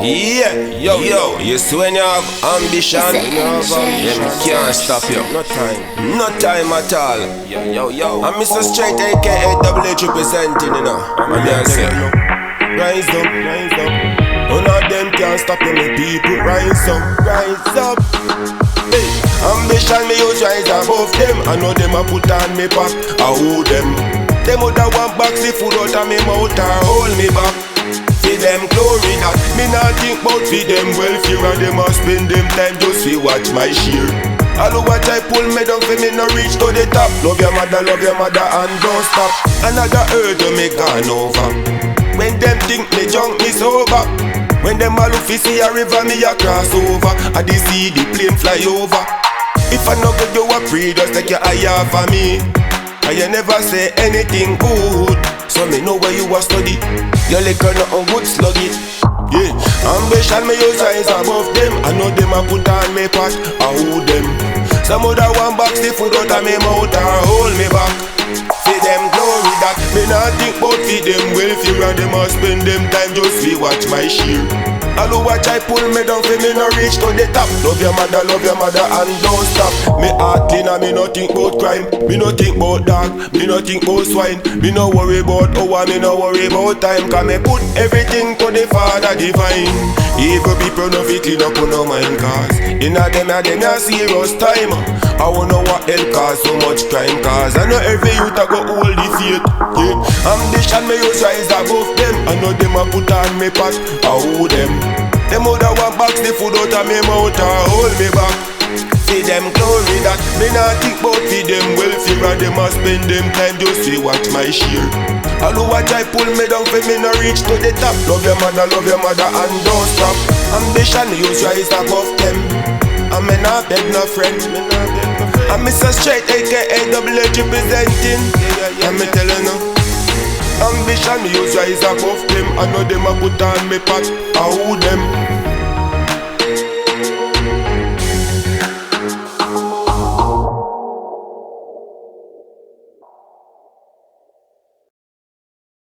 Yeah, yo, you see when you have ambition, them can't stop you. No time at all. Yo. I'm Mr. Straight, aka WH representing, you know. I'm here say, rise up. None of them can't stop you, my people. Rise up. Hey, ambition me use rise above them. I know them a put on me back. I hold them. Them other one box the food out of me mouth or hold me back. See them glory that me not think about for them welfare, and them a spend them time just to watch my share. All who watch I pull me down for me no reach to the top. Love your mother and don't stop. Another hurdle me gone over. When them think me junk me sober. When them all fi see a river me a cross over. I dey see the plane fly over. If I no go do a pray, just take your eye off of me. And you never say anything good, so me know where you a study. Your liquor nothing good sluggy. Yeah, ambition me use rise above them. I know them a put on me pot, I hold them. Some other one box the food out of me mouth or hold me back. See them glory that me not think about feed them welfare, and them a spend them time just to watch my share. All who watch I pull me down for me no reach to the top. Love your mother and don't stop. Me heart clean and me no think about crime. Me no think about dog, me no think about swine. Me no worry about hour, me no worry about time. Cause me put everything to the Father divine. Evil people no fit clean up on no mind, cause in a them a serious time. I wanna what hell cause so much crime, cause I know every youth a go hold the faith. Yeah, ambition me use rise above them. I know them a put on me pot, I hold them. Them other one box the food out of me mouth or hold me back. See them glory that me not think about feed them welfare, and them a spend them time just to watch my share. All who watch I pull me down for me no reach to the top. Love your mother and don't stop. Ambition use rise above them. I'm not beg no friend. I'm Mr. Straight, aka WH representing. I'm telling you. Ambition use rise above them. I know them a put on me pot, I hold them.